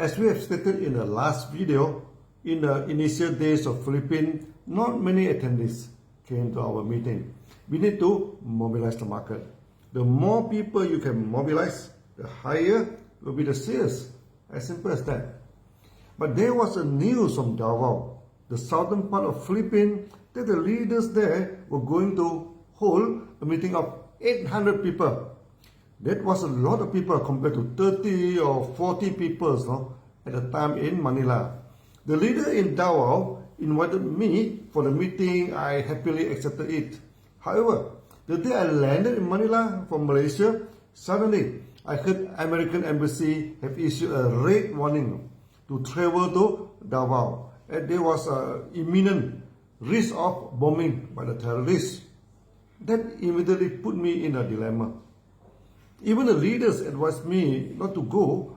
As we have stated in the last video, in the initial days of Philippines, not many attendees came to our meeting. We need to mobilize the market. The more people you can mobilize, the higher will be the sales. As simple as that. But there was a news from Davao, the southern part of Philippines, that the leaders there were going to hold a meeting of 800 people. That was a lot of people compared to 30 or 40 people at the time in Manila. The leader in Davao invited me for the meeting. I happily accepted it. However, the day I landed in Manila from Malaysia, suddenly I heard American Embassy have issued a red warning to travel to Davao, and there was an imminent risk of bombing by the terrorists. That immediately put me in a dilemma. Even the leaders advised me not to go,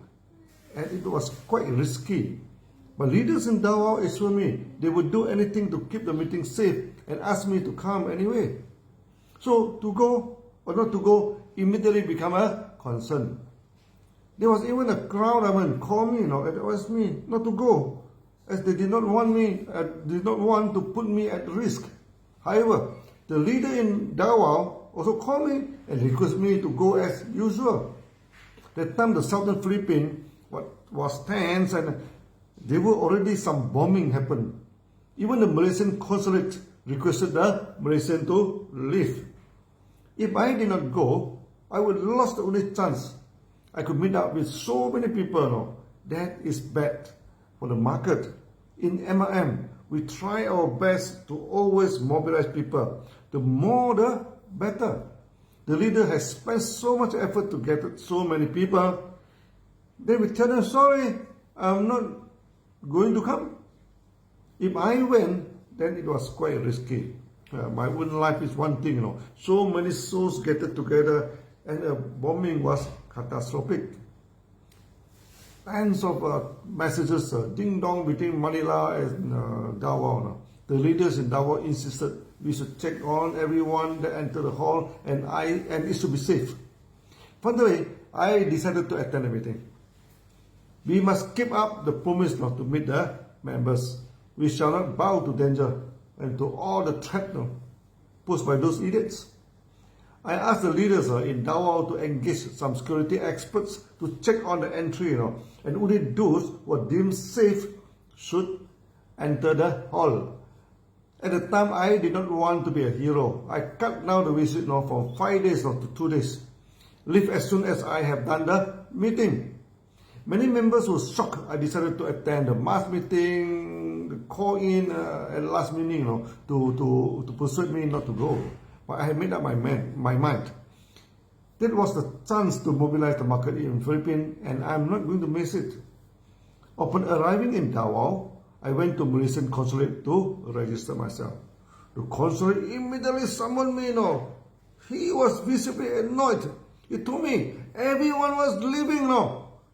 and it was quite risky. But leaders in Davao assured me they would do anything to keep the meeting safe and asked me to come anyway. So to go or not to go immediately became a concern. There was even a crowd called me, and advised me not to go, as they did not want to put me at risk. However, the leader in Davao also called me and requested me to go as usual. That time the southern Philippines was tense, and there were already some bombing happened. Even the Malaysian consulate requested the Malaysian to leave. If I did not go, I would lost the only chance I could meet up with so many people. That is bad for the market. In MLM, we try our best to always mobilize people. The more, the better. The leader has spent so much effort to get so many people. They will tell them, sorry, I'm not going to come. If I went, then it was quite risky. My own life is one thing, So many souls gathered together, and a bombing was catastrophic. Tons of messages, ding-dong between Manila and Davao. The leaders in Davao insisted we should check on everyone that entered the hall, and it should be safe. Finally, I decided to attend the meeting. We must keep up the promise not to meet the members. We shall not bow to danger and to all the threat posed by those idiots. I asked the leaders in Davao to engage some security experts to check on the entry, and only those who are deemed safe should enter the hall. At the time, I did not want to be a hero. I cut down the visit from 5 days to 2 days. Leave as soon as I have done the meeting. Many members were shocked. I decided to attend the mass meeting, the call-in at last minute, to persuade me not to go. But I had made up my mind. That was the chance to mobilize the market in Philippines, and I'm not going to miss it. Upon arriving in Davao, I went to Malaysian consulate to register myself. The consulate immediately summoned me. He was visibly annoyed. He told me everyone was leaving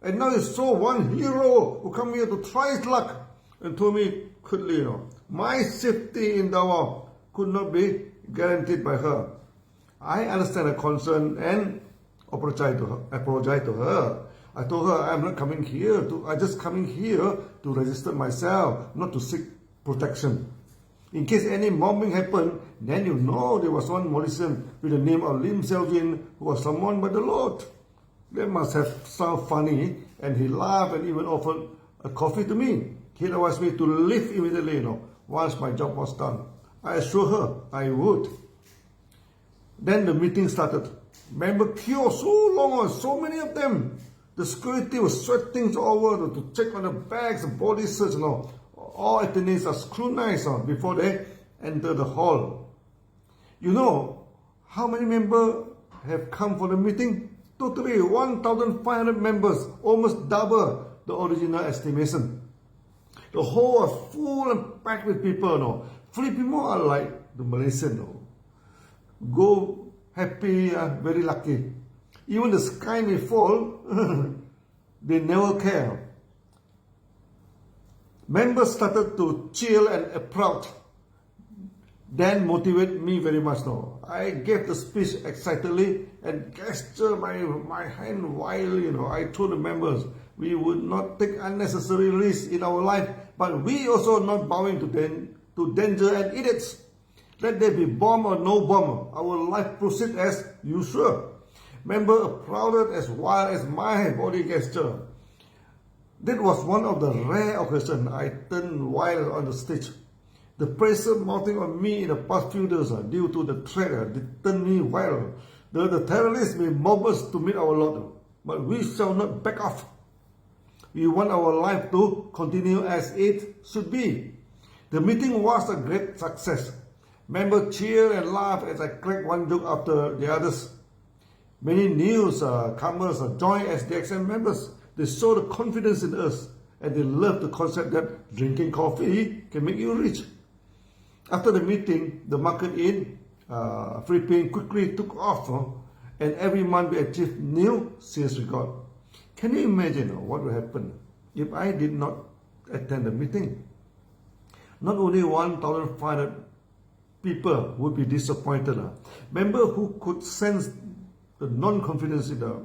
and now he saw one hero who come here to try his luck, and told me quickly, my safety in Davao could not be guaranteed by her. I understand her concern and apologize to her. I told her I'm not coming here I'm just coming here to register myself, not to seek protection. In case any bombing happened, then there was one Malaysian with the name of Lim Selvin who was summoned by the Lord. That must have sounded funny, and he laughed and even offered a coffee to me. He advised me to leave immediately, once my job was done. I assured her I would. Then the meeting started. Member queue so long, so many of them. The security was sweating all over to check on the bags, the body search. All attendees are scrutinized before they enter the hall. How many members have come for the meeting? Totally 1,500 members, almost double the original estimation. The hall was full and packed with people. Filipino are like the Malaysian. Go happy, very lucky. Even the sky may fall, they never care. Members started to cheer and applaud. Then motivated me very much I gave the speech excitedly and gestured my hand wildly. I told the members, We would not take unnecessary risks in our life, but we also not bowing to danger and idiots. Let there be bomb or no bomb, our life proceed as usual. Member applauded as wild as my body gesture. That was one of the rare occasions I turned wild on the stage. The pressure mounting on me in the past few days due to the threat did turn me wild. The terrorists may mob us to meet our Lord, but we shall not back off. We want our life to continue as it should be. The meeting was a great success. Members cheered and laughed as I cracked one joke after the others. Many newcomers joined as DXN members. They saw the confidence in us, and they loved the concept that drinking coffee can make you rich. After the meeting, the market in Philippines quickly took off, and every month we achieved new sales record. Can you imagine what would happen if I did not attend the meeting? Not only 1,500 people would be disappointed. Members who could sense the non-confidence in the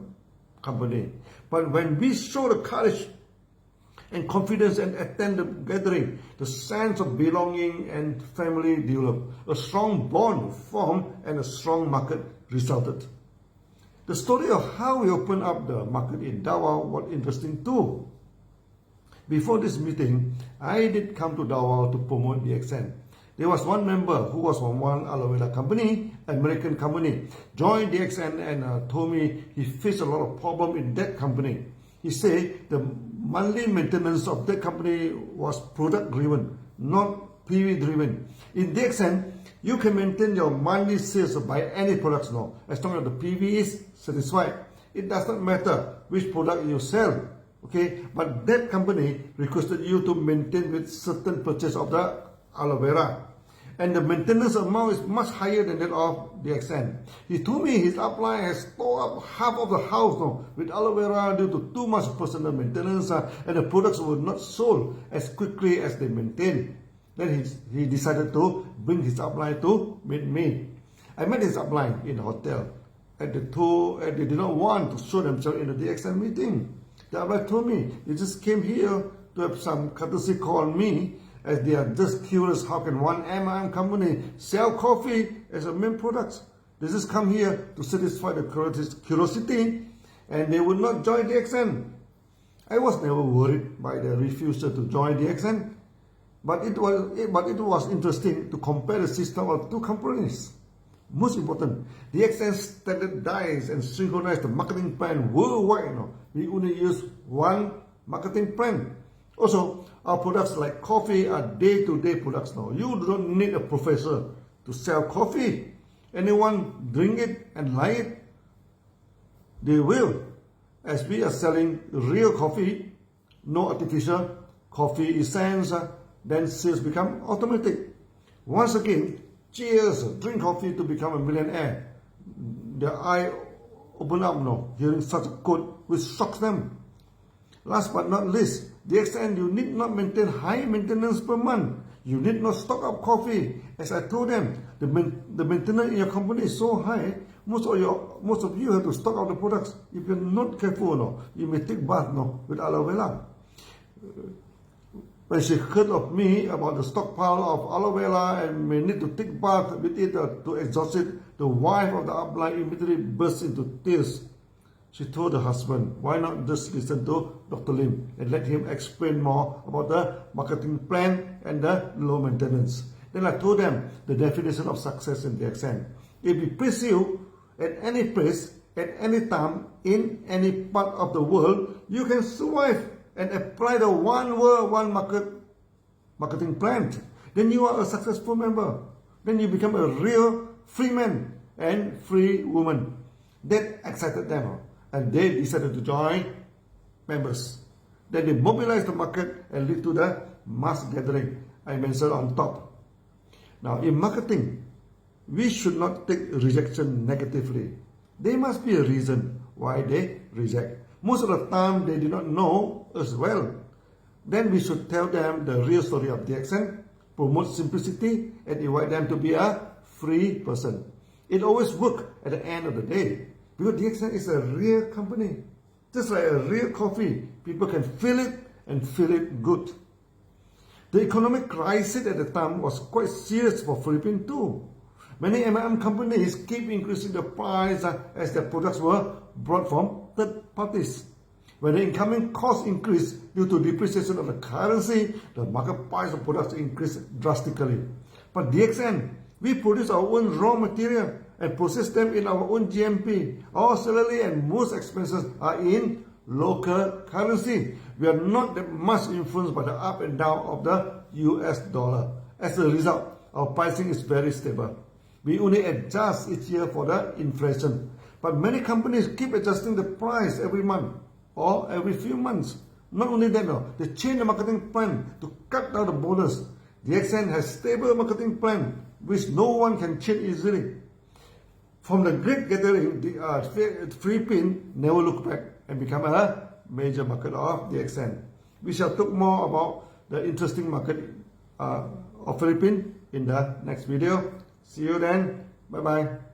company. But when we show the courage and confidence and attend the gathering, the sense of belonging and family developed. A strong bond formed and a strong market resulted. The story of how we opened up the market in Davao was interesting too. Before this meeting, I did come to Davao to promote DXN. There was one member who was from one aloe vera company, American company, joined DXN and told me he faced a lot of problem in that company. He said the monthly maintenance of that company was product driven, not PV driven. In DXN, you can maintain your monthly sales by any products now, as long as the PV is satisfied. It does not matter which product you sell, okay? But that company requested you to maintain with certain purchase of the aloe vera. And the maintenance amount is much higher than that of DXN. He told me his upline has tore up half of the house now with aloe vera due to too much personal maintenance and the products were not sold as quickly as they maintained. Then he decided to bring his upline to meet me. I met his upline in the hotel and they did not want to show themselves in the DXN meeting. The upline told me they just came here to have some courtesy call on me, as they are just curious how can one M&M company sell coffee as a main product. They just come here to satisfy the curiosity and they would not join DXN. I was never worried by the refusal to join DXN, but it was interesting to compare the system of two companies. Most important, DXN standardized and synchronized the marketing plan worldwide. We only use one marketing plan. Also, our products like coffee are day-to-day products now. You don't need a professor to sell coffee. Anyone drink it and like it, they will. As we are selling real coffee, no artificial coffee essence, then sales become automatic. Once again, cheers, drink coffee to become a millionaire. Their eye open up now, hearing such a quote which shocks them. Last but not least, DXN, you need not maintain high maintenance per month. You need not stock up coffee. As I told them, the maintenance in your company is so high, most of you have to stock up the products. If you're not careful, you may take bath with aloe vera. When she heard of me about the stockpile of aloe vera and may need to take bath with it to exhaust it, the wife of the upline immediately burst into tears. She told her husband, why not just listen to Dr. Lim and let him explain more about the marketing plan and the low maintenance. Then I told them the definition of success in DXN. If we place you at any place, at any time, in any part of the world, you can survive and apply the one word, one marketing plan. Then you are a successful member. Then you become a real free man and free woman. That excited them. And they decided to join members. Then they mobilized the market and lead to the mass gathering I mentioned on top. Now in marketing, we should not take rejection negatively. There must be a reason why they reject. Most of the time they do not know us well. Then we should tell them the real story of DXN, promote simplicity and invite them to be a free person. It always works at the end of the day. Because DXN is a real company. Just like a real coffee, people can feel it and feel it good. The economic crisis at the time was quite serious for Philippines too. Many M&M companies keep increasing the price as their products were brought from third parties. When the incoming cost increased due to depreciation of the currency, the market price of products increased drastically. But DXN, we produce our own raw material and process them in our own GMP. Our salary and most expenses are in local currency. We are not that much influenced by the up and down of the US dollar. As a result, our pricing is very stable. We only adjust each year for the inflation. But many companies keep adjusting the price every month or every few months. Not only that, they change the marketing plan to cut down the bonus. DXN has stable marketing plan which no one can change easily. From the Great Gathering, the Philippines never look back and become a major market of DXN. We shall talk more about the interesting market of Philippines in the next video. See you then. Bye bye.